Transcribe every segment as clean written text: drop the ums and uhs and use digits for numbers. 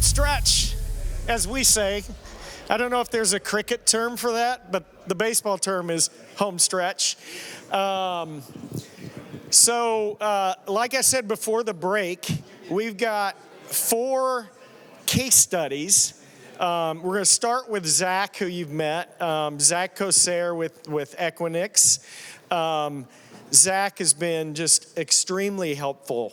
stretch, as we say. I don't know if there's a cricket term for that, but the baseball term is home stretch. Like I said before the break, we've got 4 case studies. We're going to start with Zach, who you've met, Zach Cossairt with Equinix. Zach has been just extremely helpful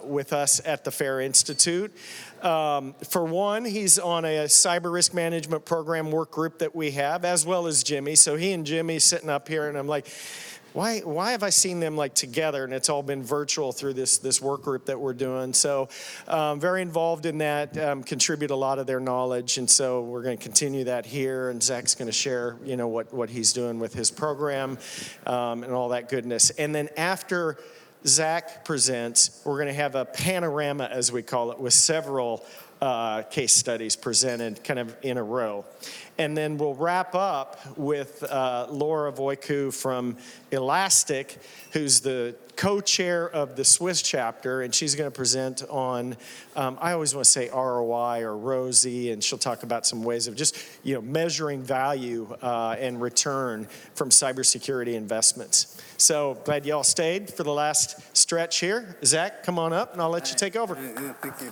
with us at the Fair Institute. For one, he's on a cyber risk management program work group that we have, as well as Jimmy. So he and Jimmy sitting up here, and I'm like, why have I seen them like together? And it's all been virtual through this work group that we're doing. So very involved in that, contribute a lot of their knowledge. And so we're going to continue that here. And Zach's going to share, what he's doing with his program and all that goodness. And then after Zach presents, we're going to have a panorama, as we call it, with several case studies presented kind of in a row. And then we'll wrap up with Laura Voicu from Elastic, who's the co-chair of the Swiss chapter, and she's going to present on, I always want to say ROI or ROSI, and she'll talk about some ways of just measuring value and return from cybersecurity investments. So glad you all stayed for the last stretch here. Zach, come on up, and I'll let you take over. Yeah, thank you.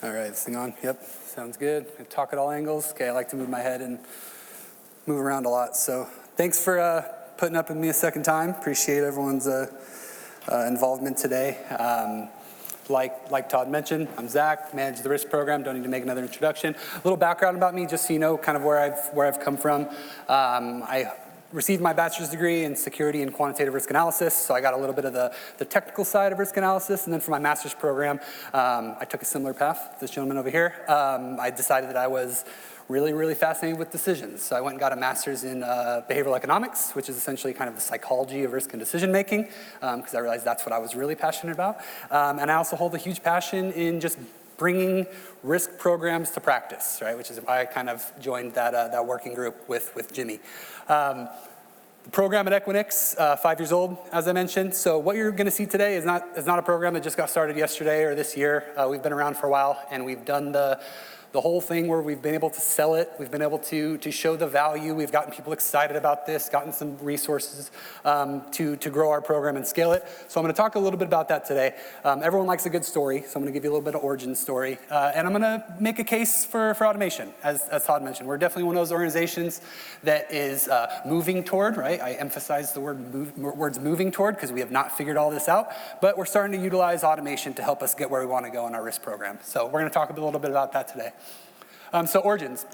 All right, this thing on? Yep, sounds good. I talk at all angles. Okay, I like to move my head and move around a lot. So thanks for putting up with me a second time. Appreciate everyone's involvement today. Like Todd mentioned, I'm Zach, manage the risk program. Don't need to make another introduction. A little background about me, just so you know kind of where I've come from. I received my bachelor's degree in security and quantitative risk analysis, so I got a little bit of the technical side of risk analysis, and then for my master's program, I took a similar path, this gentleman over here. I decided that I was really fascinated with decisions, so I went and got a master's in behavioral economics, which is essentially kind of the psychology of risk and decision making, because I realized that's what I was really passionate about, and I also hold a huge passion in just bringing risk programs to practice, right? Which is why I kind of joined that working group with Jimmy. The program at Equinix, 5 years old, as I mentioned. So what you're going to see today is not a program that just got started yesterday or this year. We've been around for a while, and we've done the whole thing where we've been able to sell it. We've been able to show the value. We've gotten people excited about this, gotten some resources to grow our program and scale it. So I'm going to talk a little bit about that today. Everyone likes a good story, so I'm going to give you a little bit of origin story. And I'm going to make a case for automation, as Todd mentioned. We're definitely one of those organizations that is moving toward, right? I emphasize the words moving toward because we have not figured all this out, but we're starting to utilize automation to help us get where we want to go in our risk program. So we're going to talk a little bit about that today. So origins.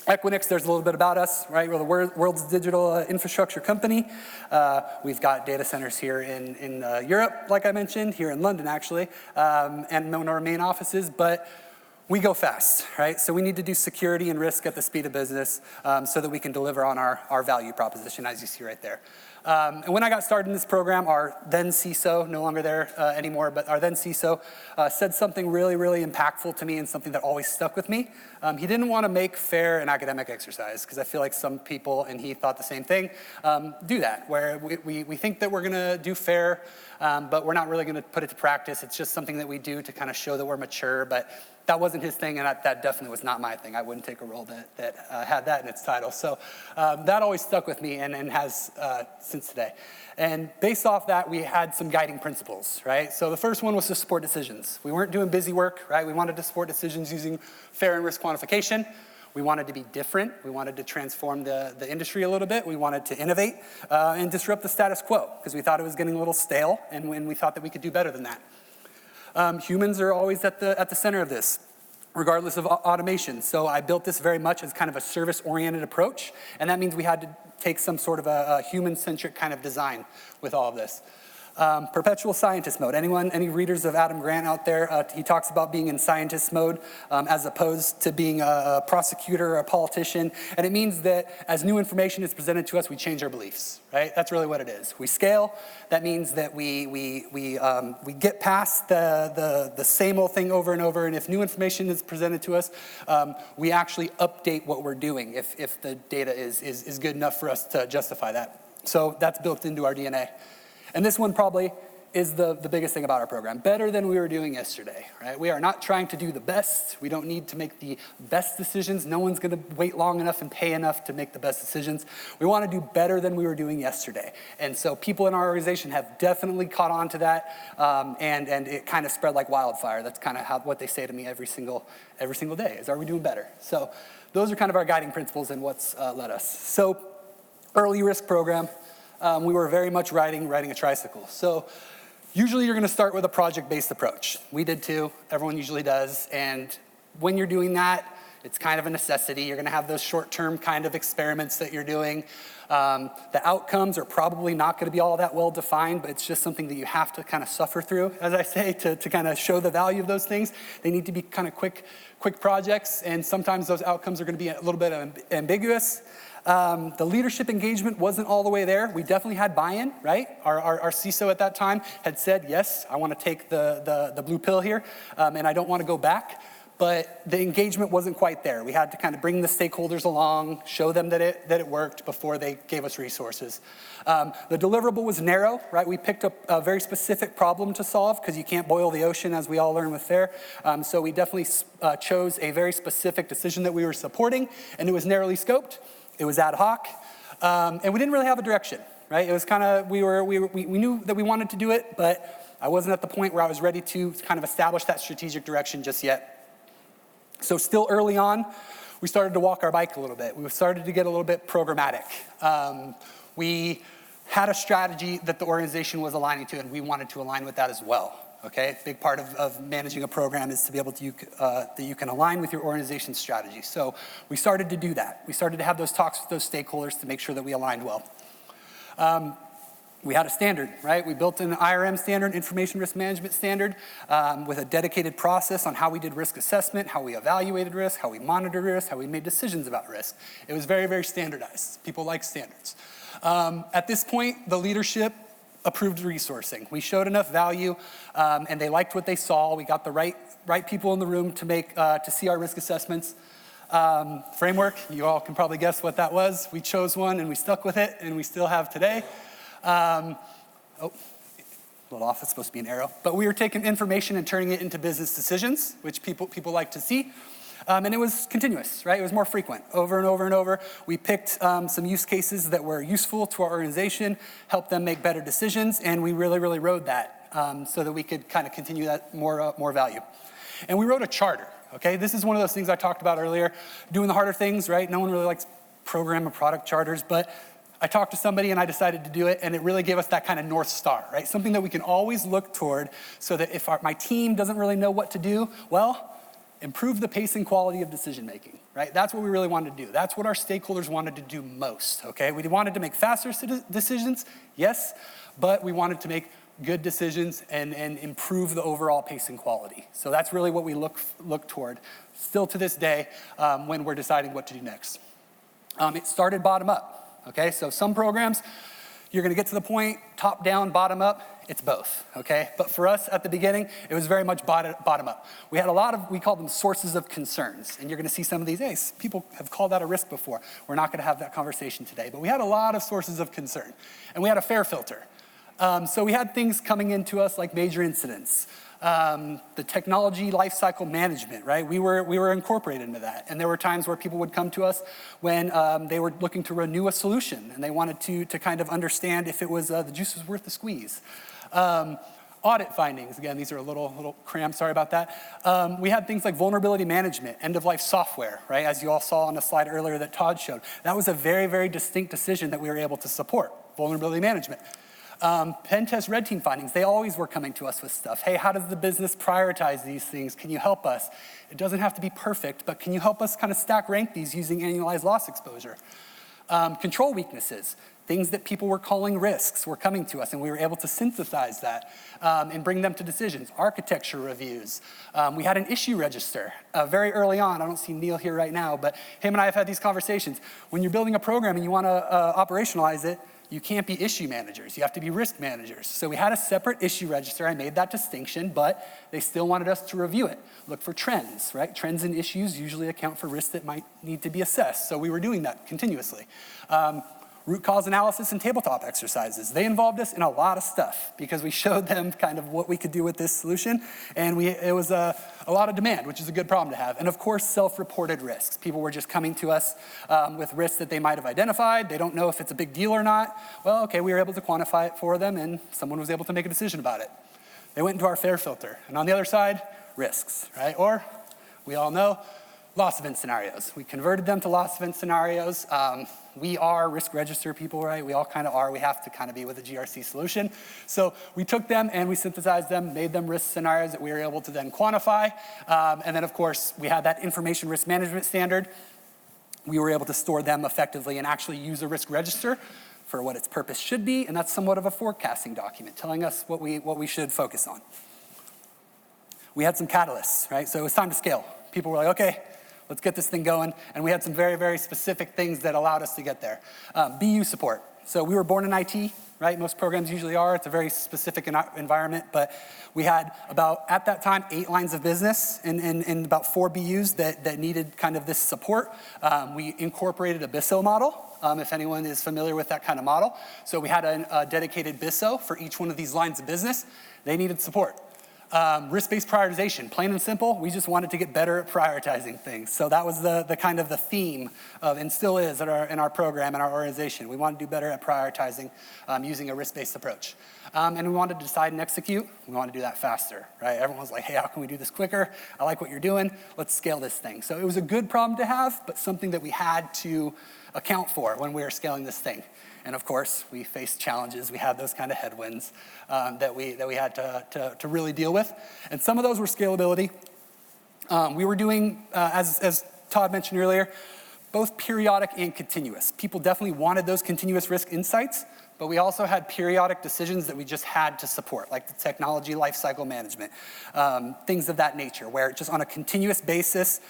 Equinix, there's a little bit about us, right? We're the world's digital infrastructure company. We've got data centers here in Europe, like I mentioned, here in London actually, and one of our main offices, but we go fast, right? So we need to do security and risk at the speed of business so that we can deliver on our value proposition, as you see right there. And when I got started in this program, our then CISO, no longer there anymore, but our then CISO said something really impactful to me and something that always stuck with me. He didn't want to make FAIR an academic exercise, because I feel like some people, and he thought the same thing, do that, where we think that we're going to do FAIR, but we're not really going to put it to practice. It's just something that we do to kind of show that we're mature, but that wasn't his thing, and that definitely was not my thing. I wouldn't take a role that had that in its title. So that always stuck with me and has since today. And based off that, we had some guiding principles, right? So the first one was to support decisions. We weren't doing busy work, right? We wanted to support decisions using FAIR and risk quantification. We wanted to be different. We wanted to transform the industry a little bit. We wanted to innovate and disrupt the status quo, because we thought it was getting a little stale, and we thought that we could do better than that. Humans are always at the center of this, regardless of automation. So I built this very much as kind of a service-oriented approach, and that means we had to take some sort of a human-centric kind of design with all of this. Perpetual scientist mode. Any readers of Adam Grant out there? He talks about being in scientist mode as opposed to being a prosecutor or a politician. And it means that as new information is presented to us, we change our beliefs, right? That's really what it is. We scale. That means that we get past the same old thing over and over. And if new information is presented to us, we actually update what we're doing if the data is good enough for us to justify that. So that's built into our DNA. And this one probably is the biggest thing about our program. Better than we were doing yesterday, right? We are not trying to do the best. We don't need to make the best decisions. No one's gonna wait long enough and pay enough to make the best decisions. We wanna do better than we were doing yesterday. And so people in our organization have definitely caught on to that, and it kind of spread like wildfire. That's kind of what they say to me every single day, is, are we doing better? So those are kind of our guiding principles and what's led us. So early risk program, we were very much riding a tricycle. So usually you're gonna start with a project-based approach. We did too, everyone usually does. And when you're doing that, it's kind of a necessity. You're gonna have those short-term kind of experiments that you're doing. The outcomes are probably not gonna be all that well defined, but it's just something that you have to kind of suffer through, as I say, to kind of show the value of those things. They need to be kind of quick projects, and sometimes those outcomes are gonna be a little bit ambiguous. The leadership engagement wasn't all the way there. We definitely had buy-in, right? Our CISO at that time had said, yes, I want to take the blue pill here, and I don't want to go back. But the engagement wasn't quite there. We had to kind of bring the stakeholders along, show them that it worked before they gave us resources. The deliverable was narrow, right? We picked up a very specific problem to solve because you can't boil the ocean, as we all learn with FAIR. So we definitely chose a very specific decision that we were supporting, and it was narrowly scoped. It was ad hoc, and we didn't really have a direction, right? It was kind of, we knew that we wanted to do it, but I wasn't at the point where I was ready to kind of establish that strategic direction just yet. So still early on, we started to walk our bike a little bit. We started to get a little bit programmatic. We had a strategy that the organization was aligning to, and we wanted to align with that as well. Okay, big part of managing a program is to be able to, that you can align with your organization's strategy. So we started to do that. We started to have those talks with those stakeholders to make sure that we aligned well. We had a standard, right? We built an IRM standard, information risk management standard, with a dedicated process on how we did risk assessment, how we evaluated risk, how we monitored risk, how we made decisions about risk. It was very, very standardized. People like standards. At this point, the leadership approved resourcing. We showed enough value, and they liked what they saw. We got the right people in the room to see our risk assessments. Framework, you all can probably guess what that was. We chose one and we stuck with it, and we still have today. A little off, it's supposed to be an arrow. But we were taking information and turning it into business decisions, which people like to see. And it was continuous, right? It was more frequent, over and over and over. We picked some use cases that were useful to our organization, helped them make better decisions, and we really, really rode that so that we could kind of continue that more value. And we wrote a charter, okay? This is one of those things I talked about earlier, doing the harder things, right? No one really likes program or product charters, but I talked to somebody and I decided to do it, and it really gave us that kind of North Star, right? Something that we can always look toward so that if my team doesn't really know what to do, well, improve the pace and quality of decision making, right? That's what we really wanted to do. That's what our stakeholders wanted to do most, okay? We wanted to make faster decisions, yes, but we wanted to make good decisions and improve the overall pace and quality. So that's really what we look toward, still to this day, when we're deciding what to do next. It started bottom up, okay? So some programs, you're gonna get to the point, top down, bottom up, it's both, okay? But for us at the beginning, it was very much bottom up. We had a lot of, we call them sources of concerns, and you're gonna see some of these, hey, people have called that a risk before. We're not gonna have that conversation today, but we had a lot of sources of concern, and we had a FAIR filter. So we had things coming into us like major incidents, the technology lifecycle management, right? We were incorporated into that. And there were times where people would come to us when they were looking to renew a solution and they wanted to kind of understand if it was the juice was worth the squeeze. Audit findings, again, these are a little cramped, sorry about that. We had things like vulnerability management, end-of-life software, right? As you all saw on the slide earlier that Todd showed. That was a very, very distinct decision that we were able to support, vulnerability management. Pen test red team findings, they always were coming to us with stuff. Hey, how does the business prioritize these things? Can you help us? It doesn't have to be perfect, but can you help us kind of stack rank these using annualized loss exposure? Control weaknesses, things that people were calling risks were coming to us, and we were able to synthesize that and bring them to decisions. Architecture reviews. We had an issue register very early on. I don't see Neil here right now, but him and I have had these conversations. When you're building a program and you want to operationalize it, you can't be issue managers. You have to be risk managers. So we had a separate issue register. I made that distinction, but they still wanted us to review it. Look for trends, right? Trends and issues usually account for risks that might need to be assessed. So we were doing that continuously. root cause analysis and tabletop exercises. They involved us in a lot of stuff because we showed them kind of what we could do with this solution, and it was a lot of demand, which is a good problem to have. And of course, self-reported risks. People were just coming to us with risks that they might have identified. They don't know if it's a big deal or not. Well, okay, we were able to quantify it for them, and someone was able to make a decision about it. They went into our FAIR filter. And on the other side, risks, right? Or, we all know, loss event scenarios. We converted them to loss event scenarios. We are risk register people, right? We all kind of are. We have to kind of be with a GRC solution. So we took them and we synthesized them, made them risk scenarios that we were able to then quantify. And then, of course, we had that information risk management standard. We were able to store them effectively and actually use a risk register for what its purpose should be, and that's somewhat of a forecasting document telling us what we should focus on. We had some catalysts, right? So it was time to scale. People were like, okay, let's get this thing going. And we had some very, very specific things that allowed us to get there. BU support. So we were born in IT, right? Most programs usually are. It's a very specific environment, but we had about, at that time, 8 lines of business and about 4 BUs that needed kind of this support. We incorporated a BISO model, if anyone is familiar with that kind of model. So we had a dedicated BISO for each one of these lines of business. They needed support. Risk-based prioritization, plain and simple, we just wanted to get better at prioritizing things. So that was the kind of the theme of, and still is in our program and our organization. We want to do better at prioritizing using a risk-based approach. And we wanted to decide and execute. We want to do that faster, right? Everyone was like, hey, how can we do this quicker? I like what you're doing. Let's scale this thing. So it was a good problem to have, but something that we had to account for when we were scaling this thing. And of course, we faced challenges. We had those kind of headwinds that we had to really deal with. And some of those were scalability. We were doing, as Todd mentioned earlier, both periodic and continuous. People definitely wanted those continuous risk insights, but we also had periodic decisions that we just had to support, like the technology lifecycle management, things of that nature, where just on a continuous basis,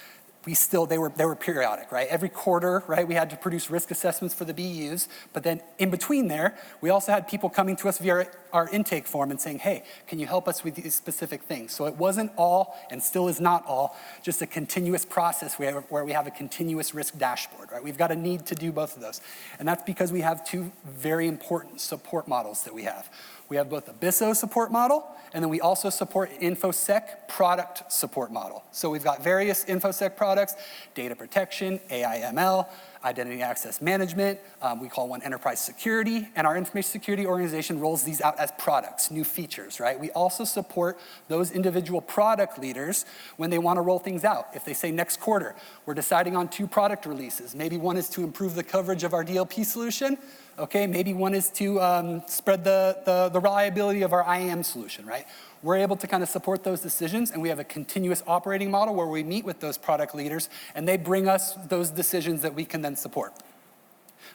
they were periodic, right? Every quarter, right, we had to produce risk assessments for the BUs, but then in between there, we also had people coming to us via our intake form and saying, hey, can you help us with these specific things? So it wasn't all, and still is not all, just a continuous process where we have a continuous risk dashboard, right? We've got a need to do both of those. And that's because we have 2 very important support models that we have. We have both a BISO support model, and then we also support InfoSec product support model. So we've got various InfoSec products, data protection, AI/ML, identity access management. We call one enterprise security, and our information security organization rolls these out as products, new features, right? We also support those individual product leaders when they want to roll things out. If they say next quarter, we're deciding on 2 product releases. Maybe one is to improve the coverage of our DLP solution. Okay, maybe one is to spread the reliability of our IAM solution, right? We're able to kind of support those decisions, and we have a continuous operating model where we meet with those product leaders, and they bring us those decisions that we can then support.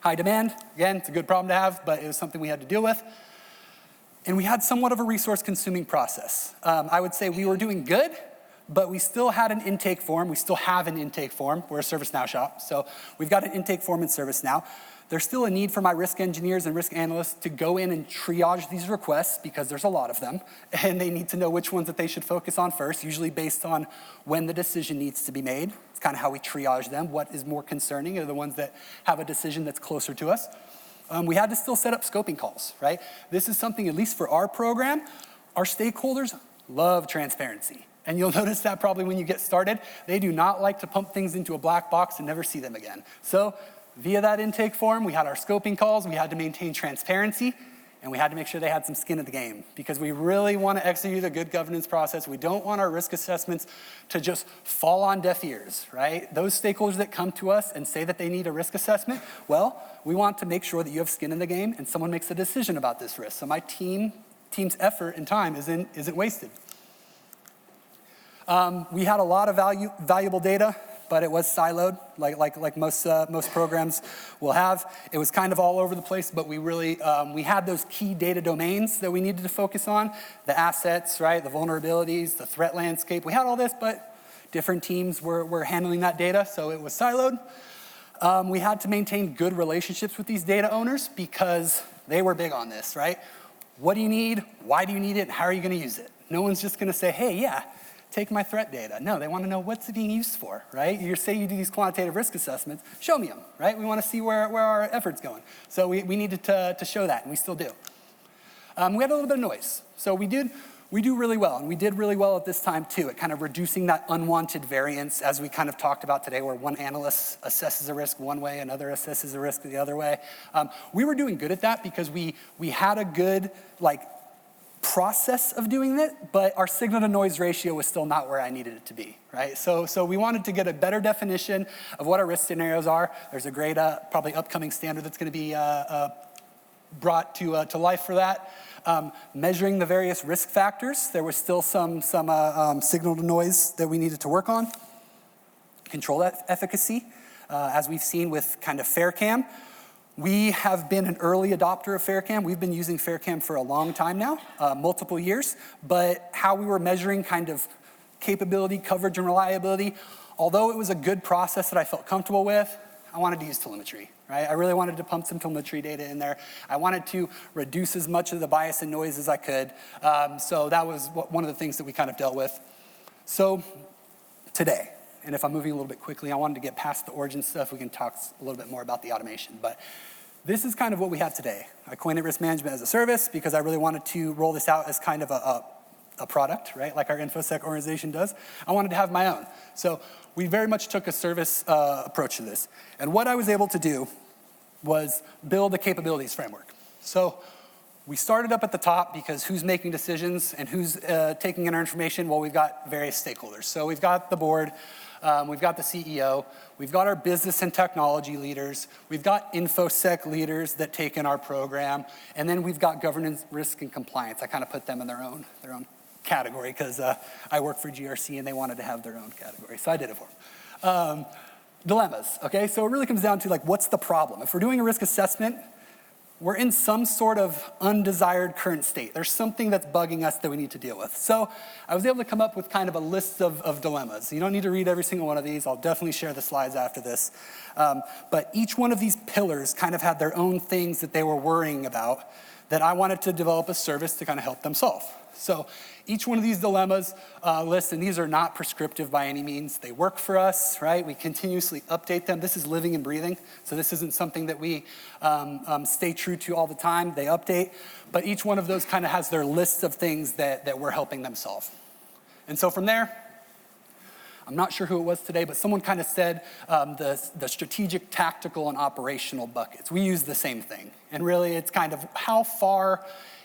High demand, again, it's a good problem to have, but it was something we had to deal with. And we had somewhat of a resource-consuming process. I would say we were doing good, but we still had an intake form. We still have an intake form. We're a ServiceNow shop, so we've got an intake form in ServiceNow. There's still a need for my risk engineers and risk analysts to go in and triage these requests because there's a lot of them, and they need to know which ones that they should focus on first, usually based on when the decision needs to be made. It's kind of how we triage them. What is more concerning are the ones that have a decision that's closer to us. We had to still set up scoping calls, right? This is something, at least for our program, our stakeholders love transparency. And you'll notice that probably when you get started. They do not like to pump things into a black box and never see them again. So via that intake form, we had our scoping calls, we had to maintain transparency, and we had to make sure they had some skin in the game because we really want to execute a good governance process. We don't want our risk assessments to just fall on deaf ears, right? Those stakeholders that come to us and say that they need a risk assessment, well, we want to make sure that you have skin in the game and someone makes a decision about this risk. So my team's effort and time isn't wasted. We had a lot of valuable data, but it was siloed, like most programs will have. It was kind of all over the place, but we really, we had those key data domains that we needed to focus on, the assets, right, the vulnerabilities, the threat landscape. We had all this, but different teams were handling that data, so it was siloed. We had to maintain good relationships with these data owners because they were big on this, right? What do you need? Why do you need it? And how are you gonna use it? No one's just gonna say, hey, yeah, take my threat data. No, they want to know what's it being used for, right? You say you do these quantitative risk assessments, show me them, right? We want to see where our effort's going. So we needed to show that, and we still do. We had a little bit of noise. So we do really well, and we did really well at this time too, at kind of reducing that unwanted variance as we kind of talked about today, where one analyst assesses a risk one way, another assesses a risk the other way. We were doing good at that because we had a good process of doing it, but our signal to noise ratio was still not where I needed it to be, right? So we wanted to get a better definition of what our risk scenarios are. There's a great, probably upcoming standard that's gonna be brought to life for that. Measuring the various risk factors, there was still some signal to noise that we needed to work on. Control efficacy, as we've seen with kind of FairCam. We have been an early adopter of FairCam. We've been using FairCam for a long time now, multiple years, but how we were measuring kind of capability, coverage, and reliability, although it was a good process that I felt comfortable with, I wanted to use telemetry, right? I really wanted to pump some telemetry data in there. I wanted to reduce as much of the bias and noise as I could. So that was one of the things that we kind of dealt with. So today, and if I'm moving a little bit quickly, I wanted to get past the origin stuff. We can talk a little bit more about the automation. But this is kind of what we have today. Equinix Risk Management as a service, because I really wanted to roll this out as kind of a product, right? Like our InfoSec organization does. I wanted to have my own. So we very much took a service approach to this. And what I was able to do was build a capabilities framework. So we started up at the top because who's making decisions and who's taking in our information? Well, we've got various stakeholders. So we've got the board, we've got the CEO, we've got our business and technology leaders, we've got InfoSec leaders that take in our program, and then we've got governance, risk, and compliance. I kind of put them in their own category because I work for GRC and they wanted to have their own category, so I did it for them. Dilemmas, okay? So it really comes down to what's the problem? If we're doing a risk assessment, we're in some sort of undesired current state. There's something that's bugging us that we need to deal with. So I was able to come up with kind of a list of dilemmas. You don't need to read every single one of these. I'll definitely share the slides after this. But each one of these pillars kind of had their own things that they were worrying about that I wanted to develop a service to kind of help them solve. So each one of these dilemmas lists, and these are not prescriptive by any means. They work for us, right? We continuously update them. This is living and breathing, so this isn't something that we stay true to all the time. They update, but each one of those kind of has their list of things that we're helping them solve. And so from there, I'm not sure who it was today, but someone kind of said the strategic, tactical, and operational buckets. We use the same thing, and really it's kind of how far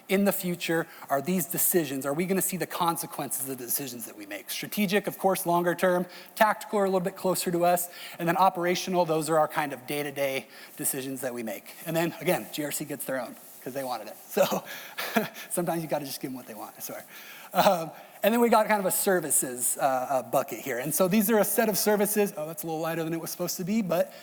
in the future are these decisions? Are we going to see the consequences of the decisions that we make? Strategic, of course, longer term. Tactical are a little bit closer to us. And then operational, those are our kind of day-to-day decisions that we make. And then, again, GRC gets their own because they wanted it. So sometimes you got to just give them what they want, I swear. And then we got kind of a services bucket here. And so these are a set of services. Oh, that's a little lighter than it was supposed to be, but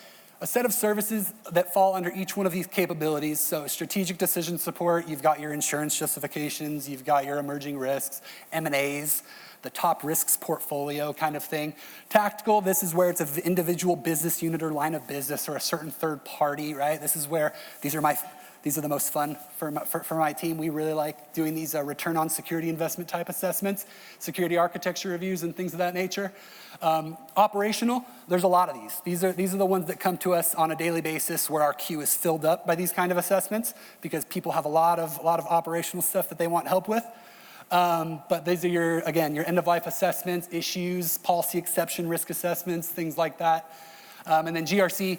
a set of services that fall under each one of these capabilities. So strategic decision support, you've got your insurance justifications, you've got your emerging risks, M&As, the top risks portfolio kind of thing. Tactical, this is where it's an individual business unit or line of business or a certain third party, right? This is where these are the most fun for my team. We really like doing these return on security investment type assessments, security architecture reviews and things of that nature. Operational, there's a lot of these. These are the ones that come to us on a daily basis where our queue is filled up by these kind of assessments because people have a lot of operational stuff that they want help with. But these are your end-of-life assessments, issues, policy exception, risk assessments, things like that. And then GRC,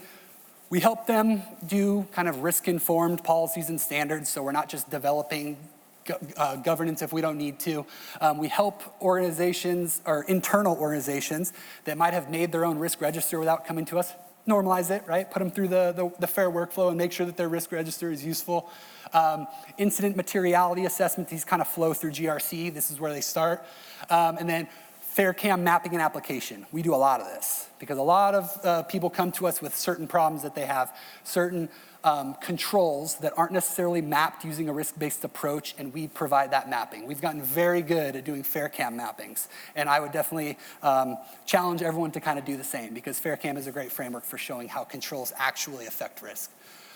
we help them do kind of risk-informed policies and standards, so we're not just developing governance if we don't need to. We help organizations or internal organizations that might have made their own risk register without coming to us, normalize it, right? Put them through the fair workflow and make sure that their risk register is useful. Incident materiality assessment, these kind of flow through GRC. This is where they start. And then FairCam mapping and application. We do a lot of this because a lot of people come to us with certain problems that they have, certain controls that aren't necessarily mapped using a risk-based approach, and we provide that mapping. We've gotten very good at doing FairCam mappings, and I would definitely challenge everyone to kind of do the same because FairCam is a great framework for showing how controls actually affect risk.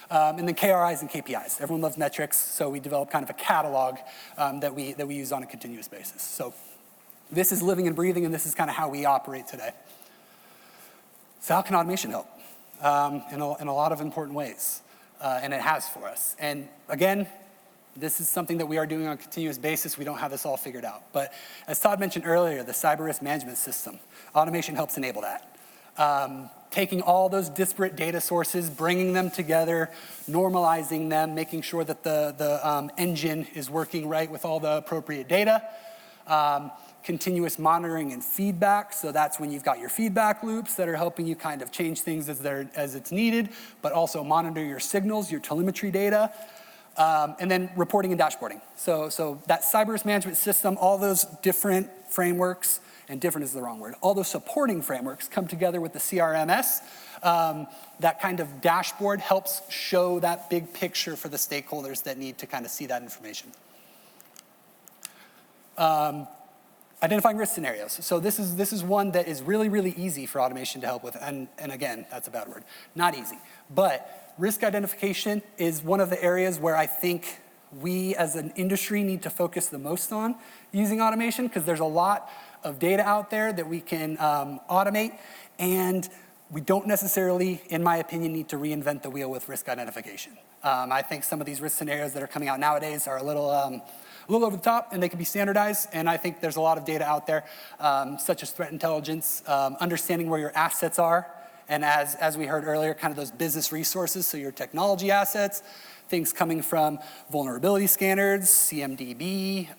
And then KRIs and KPIs. Everyone loves metrics, so we develop kind of a catalog that we use on a continuous basis. So This is living and breathing, and this is kind of how we operate today. So how can automation help? In a lot of important ways, and it has for us. And again, this is something that we are doing on a continuous basis. We don't have this all figured out. But as Todd mentioned earlier, the cyber risk management system, automation helps enable that. Taking all those disparate data sources, bringing them together, normalizing them, making sure that the engine is working right with all the appropriate data. Continuous monitoring and feedback, so that's when you've got your feedback loops that are helping you kind of change things as it's needed, but also monitor your signals, your telemetry data, and then reporting and dashboarding. So that cyber risk management system, all those different frameworks, and different is the wrong word, all those supporting frameworks come together with the CRMS. That kind of dashboard helps show that big picture for the stakeholders that need to kind of see that information. Identifying risk scenarios. So this is one that is really, really easy for automation to help with. And again, that's a bad word. Not easy. But risk identification is one of the areas where I think we as an industry need to focus the most on using automation, because there's a lot of data out there that we can automate, and we don't necessarily, in my opinion, need to reinvent the wheel with risk identification. I think some of these risk scenarios that are coming out nowadays are a little over the top, and they can be standardized, and I think there's a lot of data out there, such as threat intelligence, understanding where your assets are, and as we heard earlier, kind of those business resources, so your technology assets, things coming from vulnerability scanners, CMDB,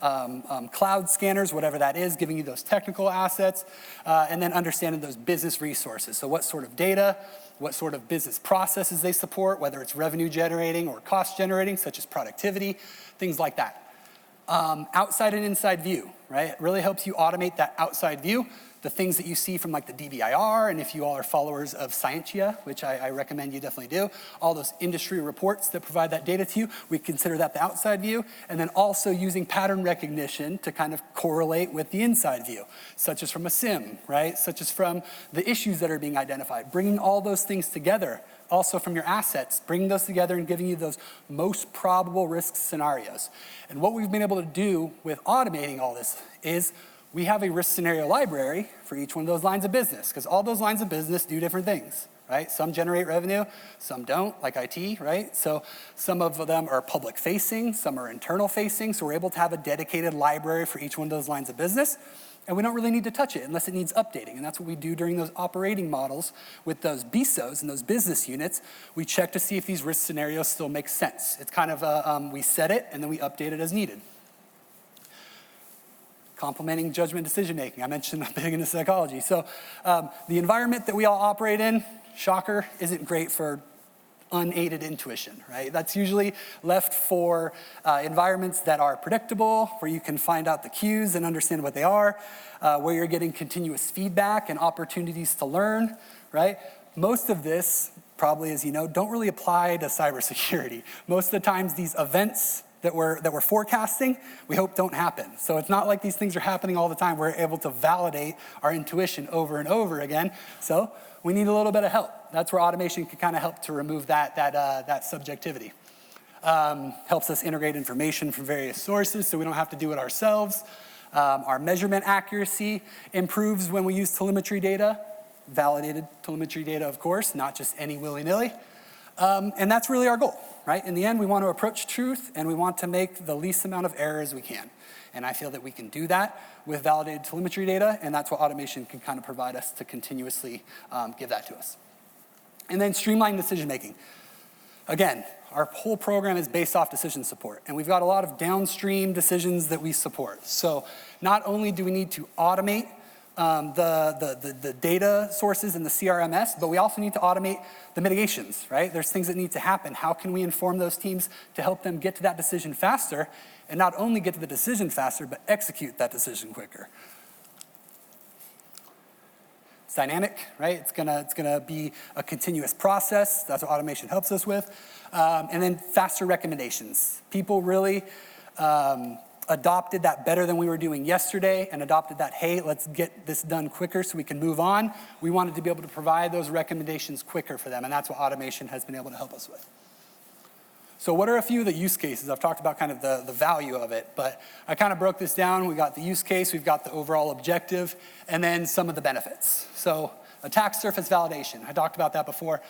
cloud scanners, whatever that is, giving you those technical assets, and then understanding those business resources. So what sort of data, what sort of business processes they support, whether it's revenue generating or cost generating, such as productivity, things like that. Outside and inside view, right? It really helps you automate that outside view, the things that you see from like the DBIR, and if you all are followers of Scientia, which I recommend you definitely do, all those industry reports that provide that data to you, we consider that the outside view, and then also using pattern recognition to kind of correlate with the inside view, such as from a SIM, right? Such as from the issues that are being identified, bringing all those things together, also from your assets, bringing those together and giving you those most probable risk scenarios. And what we've been able to do with automating all this is we have a risk scenario library for each one of those lines of business, because all those lines of business do different things, right? Some generate revenue, some don't, like IT, right? So some of them are public facing, some are internal facing, so we're able to have a dedicated library for each one of those lines of business, and we don't really need to touch it unless it needs updating, and that's what we do during those operating models with those BISOs and those business units. We check to see if these risk scenarios still make sense. It's kind of, we set it, and then we update it as needed. Complementing judgment decision-making. I mentioned I'm big into psychology. So the environment that we all operate in, shocker, isn't great for unaided intuition, right? That's usually left for environments that are predictable, where you can find out the cues and understand what they are, where you're getting continuous feedback and opportunities to learn, right? Most of this, probably as you know, don't really apply to cybersecurity. Most of the times these events that we're forecasting, we hope don't happen. So it's not like these things are happening all the time. We're able to validate our intuition over and over again. So we need a little bit of help. That's where automation can kind of help to remove that subjectivity. Helps us integrate information from various sources so we don't have to do it ourselves. Our measurement accuracy improves when we use telemetry data, validated telemetry data, of course, not just any willy-nilly. And that's really our goal, right? In the end, we want to approach truth, and we want to make the least amount of errors we can. And I feel that we can do that with validated telemetry data, and that's what automation can kind of provide us to continuously give that to us. And then streamline decision-making. Again, our whole program is based off decision support, and we've got a lot of downstream decisions that we support. So not only do we need to automate the data sources in the CRMS, but we also need to automate the mitigations, right? There's things that need to happen. How can we inform those teams to help them get to that decision faster, and not only get to the decision faster, but execute that decision quicker? It's dynamic, right? It's gonna be a continuous process. That's what automation helps us with. And then faster recommendations. People really adopted that better than we were doing yesterday, and adopted that, hey, let's get this done quicker so we can move on. We wanted to be able to provide those recommendations quicker for them, and that's what automation has been able to help us with. So what are a few of the use cases? I've talked about kind of the value of it, but I kind of broke this down. We got the use case, we've got the overall objective, and then some of the benefits. So attack surface validation, I talked about that before.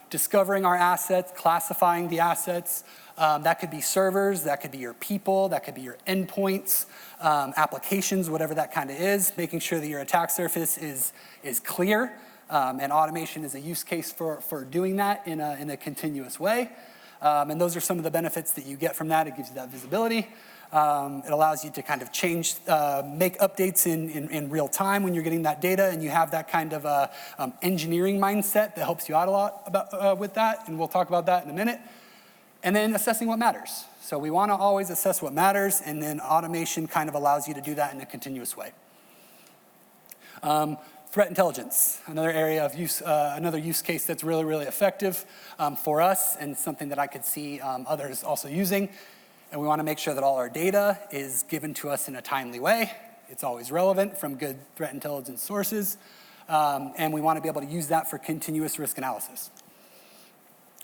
Discovering our assets, classifying the assets. That could be servers, that could be your people, that could be your endpoints, applications, whatever that kind of is, making sure that your attack surface is clear, and automation is a use case for doing that in a continuous way. And those are some of the benefits that you get from that. It gives you that visibility. It allows you to kind of change, make updates in real time when you're getting that data, and you have that kind of engineering mindset that helps you out a lot with that, and we'll talk about that in a minute. And then assessing what matters. So we want to always assess what matters, and then automation kind of allows you to do that in a continuous way. Threat intelligence, another area of use, another use case that's really, really effective for us, and something that I could see others also using. And we want to make sure that all our data is given to us in a timely way. It's always relevant from good threat intelligence sources. And we want to be able to use that for continuous risk analysis.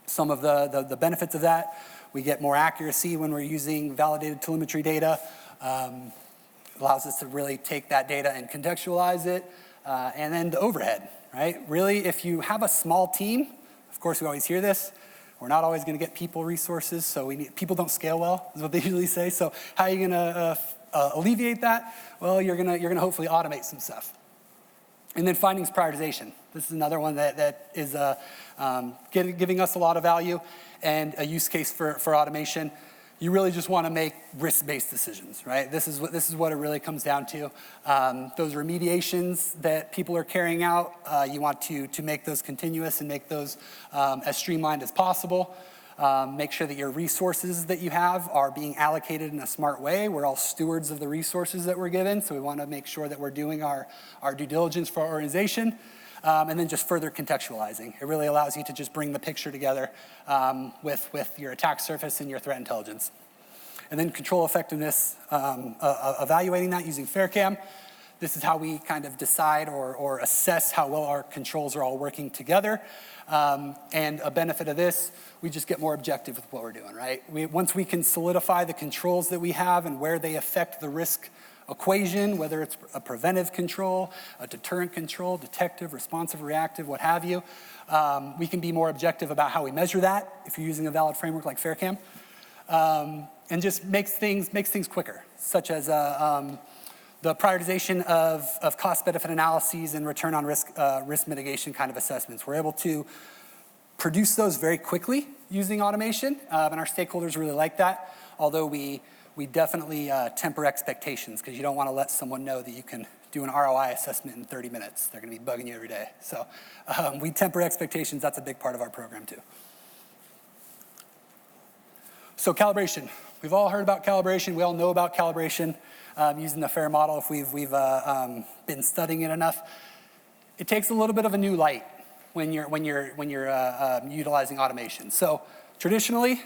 Some of the benefits of that, we get more accuracy when we're using validated telemetry data. Allows us to really take that data and contextualize it. And then the overhead, right? Really, if you have a small team, of course we always hear this, we're not always going to get people resources, so people don't scale well, is what they usually say. So how are you going to alleviate that? Well, you're going to hopefully automate some stuff. And then findings prioritization. This is another one that is giving us a lot of value and a use case for automation. You really just want to make risk-based decisions, right? This is what it really comes down to. Those remediations that people are carrying out, you want to make those continuous and make those as streamlined as possible. Make sure that your resources that you have are being allocated in a smart way. We're all stewards of the resources that we're given, so we want to make sure that we're doing our due diligence for our organization. And then just further contextualizing. It really allows you to just bring the picture together with your attack surface and your threat intelligence. And then control effectiveness, evaluating that using FairCam. This is how we kind of decide or assess how well our controls are all working together. And a benefit of this, we just get more objective with what we're doing, right? Once we can solidify the controls that we have and where they affect the risk equation, whether it's a preventive control, a deterrent control, detective, responsive, reactive, what have you, we can be more objective about how we measure that if you're using a valid framework like FairCam, and just makes things quicker, such as the prioritization of cost-benefit analyses and return on risk mitigation kind of assessments. We're able to produce those very quickly using automation, and our stakeholders really like that, although we definitely temper expectations, because you don't want to let someone know that you can do an ROI assessment in 30 minutes. They're going to be bugging you every day. So we temper expectations. That's a big part of our program too. So calibration. We've all heard about calibration. We all know about calibration using the FAIR model if we've been studying it enough. It takes a little bit of a new light when you're utilizing automation. So traditionally,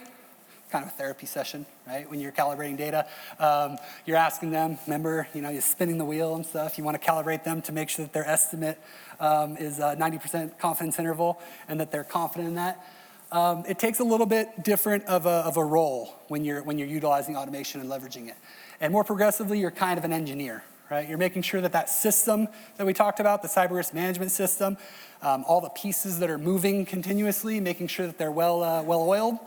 kind of a therapy session, right? When you're calibrating data, you're asking them, remember, you're spinning the wheel and stuff. You want to calibrate them to make sure that their estimate is 90% confidence interval and that they're confident in that. It takes a little bit different of a role when you're utilizing automation and leveraging it. And more progressively, you're kind of an engineer, right? You're making sure that system that we talked about, the cyber risk management system, all the pieces that are moving continuously, making sure that they're well-oiled.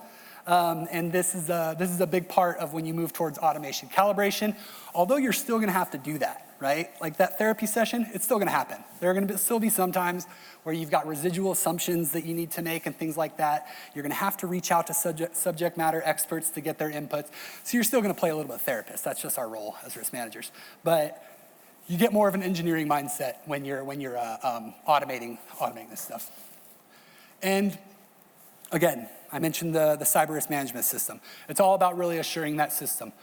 And this is a big part of when you move towards automation calibration, although you're still going to have to do that, right? Like that therapy session, it's still going to happen. There are going to still be some times where you've got residual assumptions that you need to make and things like that. You're going to have to reach out to subject matter experts to get their inputs. So you're still going to play a little bit of therapist. That's just our role as risk managers. But you get more of an engineering mindset when you're automating this stuff. And again, I mentioned the cyber risk management system. It's all about really assuring that system.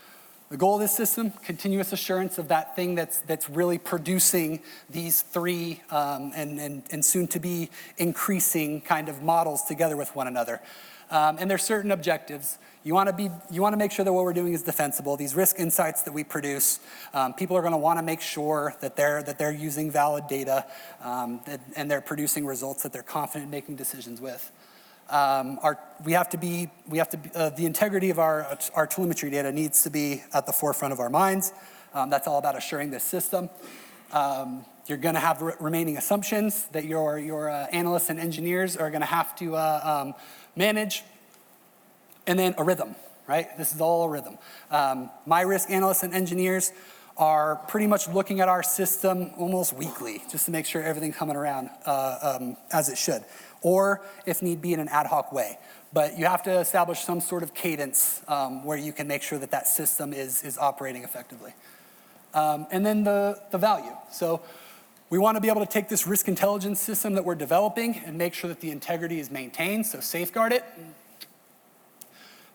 The goal of this system, continuous assurance of that thing that's really producing these three and soon to be increasing kind of models together with one another. And there's certain objectives. You want to make sure that what we're doing is defensible. These risk insights that we produce, people are going to want to make sure that they're using valid data and they're producing results that they're confident in making decisions with. The integrity of our telemetry data needs to be at the forefront of our minds. That's all about assuring this system. You're going to have remaining assumptions that your analysts and engineers are going to have to manage, and then a rhythm, right? This is all a rhythm. My risk analysts and engineers are pretty much looking at our system almost weekly, just to make sure everything's coming around as it should, or if need be in an ad hoc way. But you have to establish some sort of cadence where you can make sure that that system is operating effectively. And then the value. So we want to be able to take this risk intelligence system that we're developing and make sure that the integrity is maintained, so safeguard it.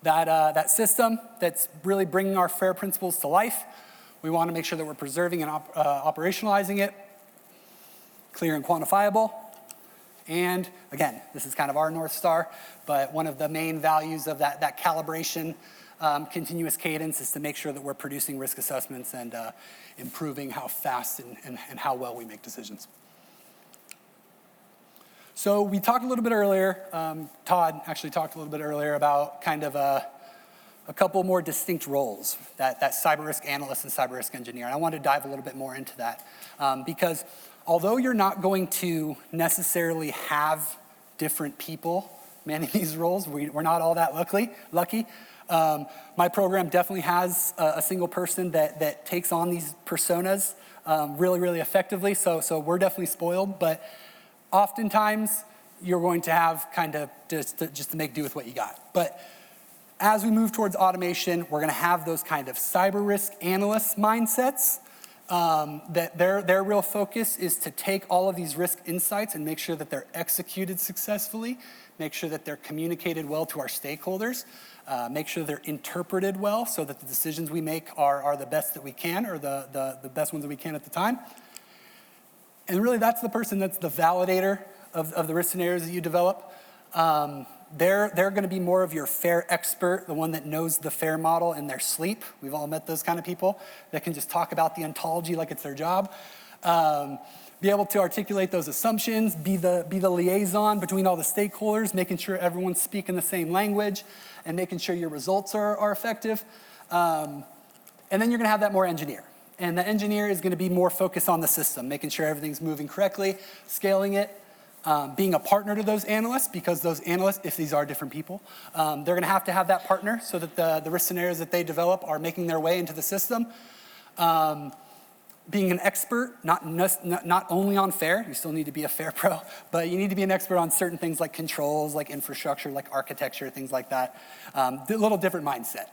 That system that's really bringing our FAIR principles to life, we want to make sure that we're preserving and operationalizing it, clear and quantifiable. And again, this is kind of our North Star, but one of the main values of that calibration continuous cadence is to make sure that we're producing risk assessments and improving how fast and how well we make decisions. So we talked a little bit earlier, Todd actually talked a little bit earlier about kind of a couple more distinct roles, that cyber risk analyst and cyber risk engineer. And I want to dive a little bit more into that because although you're not going to necessarily have different people manning these roles, we're not all that lucky. My program definitely has a single person that takes on these personas really, really effectively, so we're definitely spoiled, but oftentimes you're going to have kind of just to make do with what you got. But as we move towards automation, we're gonna have those kind of cyber risk analyst mindsets that their real focus is to take all of these risk insights and make sure that they're executed successfully, make sure that they're communicated well to our stakeholders, make sure they're interpreted well so that the decisions we make are the best that we can, or the best ones that we can at the time. And really that's the person that's the validator of the risk scenarios that you develop. They're going to be more of your FAIR expert, the one that knows the FAIR model in their sleep. We've all met those kind of people that can just talk about the ontology like it's their job. Be able to articulate those assumptions, be the liaison between all the stakeholders, making sure everyone's speaking the same language, and making sure your results are effective. And then you're going to have that more engineer. And the engineer is going to be more focused on the system, making sure everything's moving correctly, scaling it, being a partner to those analysts, because those analysts, if these are different people, they're going to have that partner so that the risk scenarios that they develop are making their way into the system. Being an expert, not only on FAIR, you still need to be a FAIR pro, but you need to be an expert on certain things like controls, like infrastructure, like architecture, things like that. A little different mindset.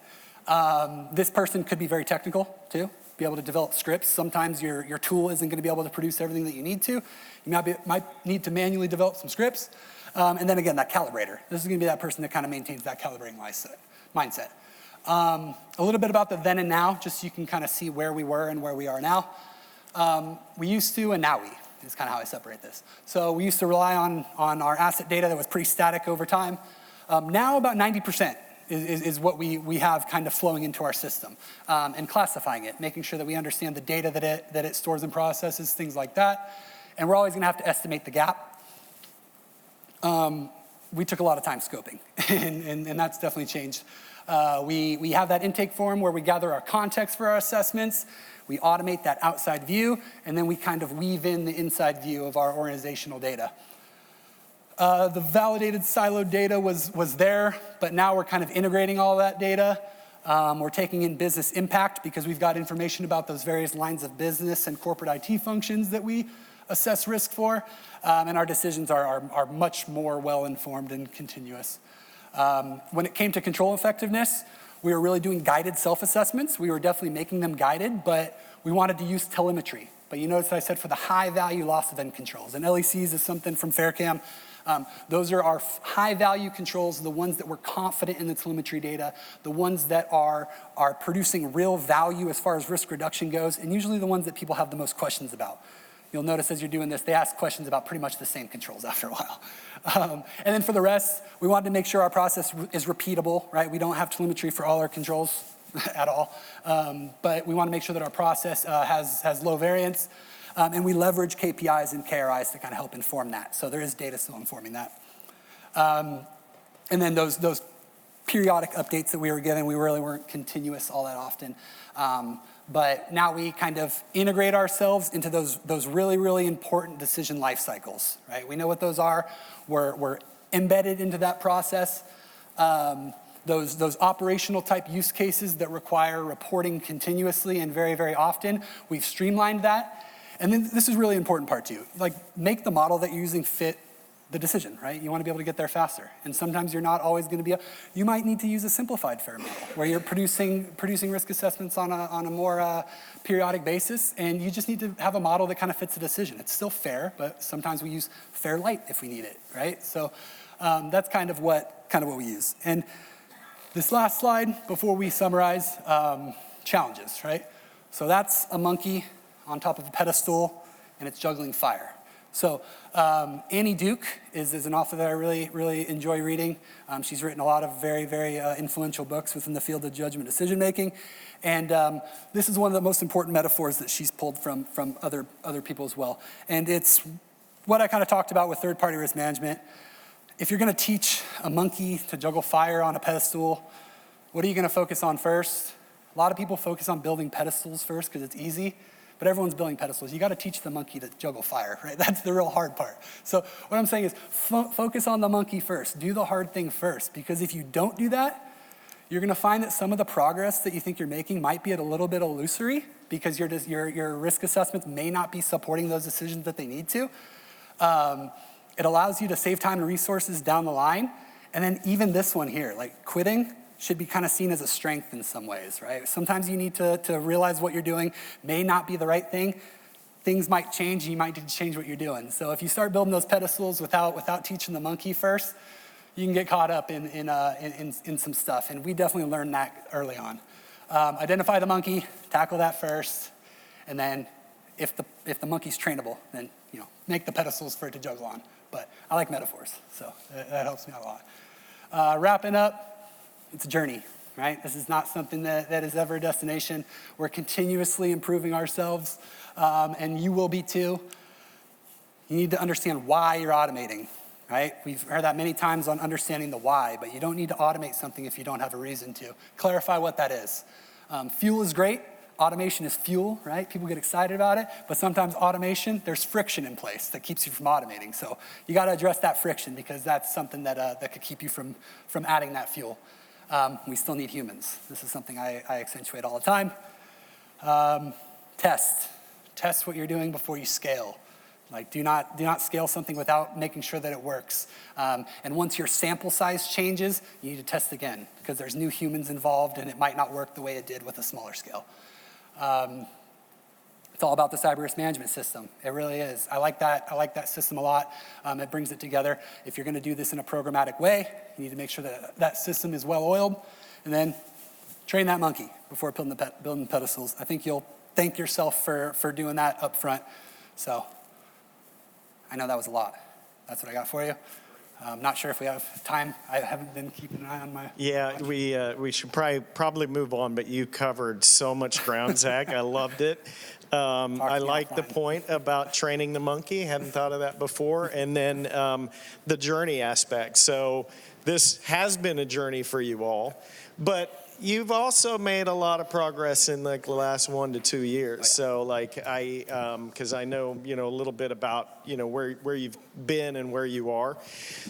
This person could be very technical too, be able to develop scripts. Sometimes your tool isn't going to be able to produce everything that you need to. You might need to manually develop some scripts. And then again, that calibrator. This is going to be that person that kind of maintains that calibrating mindset. A little bit about the then and now, just so you can kind of see where we were and where we are now. We used to, and now we, is kind of how I separate this. So we used to rely on our asset data that was pretty static over time. Now about 90% is what we have kind of flowing into our system, and classifying it, making sure that we understand the data that it stores and processes, things like that. And we're always going to have to estimate the gap. We took a lot of time scoping, and that's definitely changed. We have that intake form where we gather our context for our assessments, we automate that outside view, and then we kind of weave in the inside view of our organizational data. The validated siloed data was there, but now we're kind of integrating all that data. We're taking in business impact because we've got information about those various lines of business and corporate IT functions that we assess risk for, and our decisions are much more well-informed and continuous. When it came to control effectiveness, we were really doing guided self-assessments. We were definitely making them guided, but we wanted to use telemetry. But you notice I said for the high-value loss event controls, and LECs is something from FairCam. Those are our high-value controls, the ones that we're confident in the telemetry data, the ones that are producing real value as far as risk reduction goes, and usually the ones that people have the most questions about. You'll notice as you're doing this, they ask questions about pretty much the same controls after a while. And then for the rest, we wanted to make sure our process is repeatable, right? We don't have telemetry for all our controls at all, but we want to make sure that our process has low variance, and we leverage KPIs and KRIs to kind of help inform that. So there is data still informing that. And then those periodic updates that we were getting, we really weren't continuous all that often. But now we kind of integrate ourselves into those really, really important decision life cycles, right? We know what those are. We're embedded into that process. Those operational type use cases that require reporting continuously and very, very often, we've streamlined that. And then this is a really important part too. Like, make the model that you're using fit the decision, right? You want to be able to get there faster. And sometimes you're not always going to be, you might need to use a simplified FAIR model where you're producing risk assessments on a more periodic basis, and you just need to have a model that kind of fits the decision. It's still fair, but sometimes we use FAIR light if we need it, right? So that's kind of what we use. And this last slide before we summarize, challenges, right? So that's a monkey on top of a pedestal, and it's juggling fire. So Annie Duke is an author that I really, really enjoy reading. She's written a lot of very, very influential books within the field of judgment decision making. And this is one of the most important metaphors that she's pulled from other people as well. And it's what I kind of talked about with third-party risk management. If you're going to teach a monkey to juggle fire on a pedestal, what are you going to focus on first? A lot of people focus on building pedestals first because it's easy. But everyone's building pedestals. You got to teach the monkey to juggle fire, right? That's the real hard part. So what I'm saying is focus on the monkey first. Do the hard thing first, because if you don't do that, you're going to find that some of the progress that you think you're making might be at a little bit illusory because your risk assessments may not be supporting those decisions that they need to. It allows you to save time and resources down the line. And then even this one here, like quitting, should be kind of seen as a strength in some ways, right? Sometimes you need to realize what you're doing may not be the right thing. Things might change, you might need to change what you're doing. So if you start building those pedestals without teaching the monkey first, you can get caught up in some stuff. And we definitely learned that early on. Identify the monkey, tackle that first, and then if the monkey's trainable, then make the pedestals for it to juggle on. But I like metaphors, so that helps me out a lot. Wrapping up, it's a journey, right? This is not something that is ever a destination. We're continuously improving ourselves, and you will be too. You need to understand why you're automating, right? We've heard that many times on understanding the why, but you don't need to automate something if you don't have a reason to. Clarify what that is. Fuel is great. Automation is fuel, right? People get excited about it, but sometimes automation, there's friction in place that keeps you from automating. So you got to address that friction because that's something that could keep you from adding that fuel. We still need humans. This is something I accentuate all the time. Test what you're doing before you scale. Like, do not scale something without making sure that it works. And once your sample size changes, you need to test again because there's new humans involved and it might not work the way it did with a smaller scale. It's all about the cyber risk management system. It really is. I like that system a lot. It brings it together. If you're going to do this in a programmatic way, you need to make sure that system is well oiled, and then train that monkey before building the pedestals. I think you'll thank yourself for doing that up front. So I know that was a lot. That's what I got for you. I'm not sure if we have time. I haven't been keeping an eye on my... Yeah, we should probably move on, but you covered so much ground, Zach. I loved it. I like the point about training the monkey. Hadn't thought of that before. And then the journey aspect. So this has been a journey for you all, but you've also made a lot of progress in like the last 1 to 2 years. So like because I know, a little bit about, where you've been and where you are.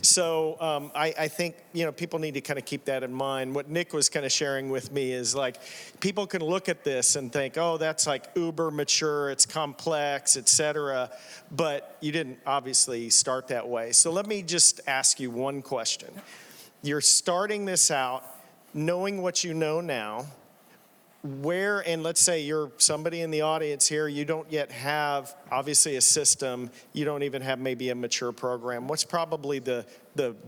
So I think, people need to kind of keep that in mind. What Nick was kind of sharing with me is like, people can look at this and think, oh, that's like uber mature, it's complex, et cetera. But you didn't obviously start that way. So let me just ask you one question. You're starting this out, knowing what you know now, where, and let's say you're somebody in the audience here, you don't yet have, obviously, a system, you don't even have maybe a mature program. What's probably the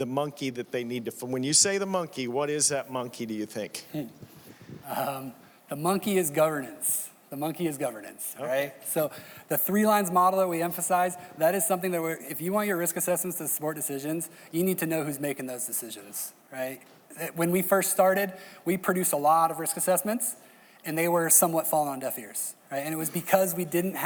monkey that they need to, when you say the monkey, what is that monkey, do you think? The monkey is governance. The monkey is governance, right? So the 3 lines model that we emphasize, that is something that if you want your risk assessments to support decisions, you need to know who's making those decisions, right? When we first started, we produced a lot of risk assessments, and they were somewhat falling on deaf ears, right? And it was because we didn't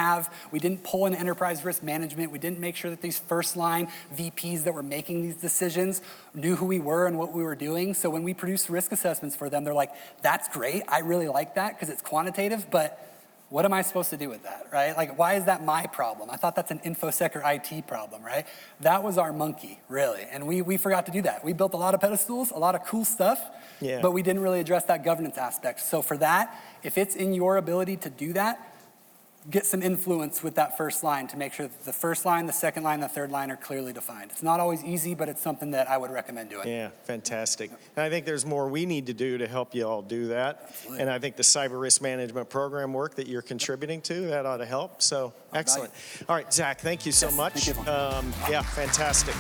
pull in enterprise risk management. We didn't make sure that these first line VPs that were making these decisions knew who we were and what we were doing. So when we produced risk assessments for them, they're like, that's great. I really like that because it's quantitative, but what am I supposed to do with that, right? Like, why is that my problem? I thought that's an InfoSec or IT problem, right? That was our monkey, really. And we forgot to do that. We built a lot of pedestals, a lot of cool stuff, but we didn't really address that governance aspect. So for that, if it's in your ability to do that, get some influence with that first line to make sure that the first line, the second line, the third line are clearly defined. It's not always easy, but it's something that I would recommend doing. Yeah, fantastic. And I think there's more we need to do to help you all do that. Absolutely. And I think the cyber risk management program work that you're contributing to, that ought to help. So excellent. All right, Zach, thank you so much. Thank you. Yeah, fantastic.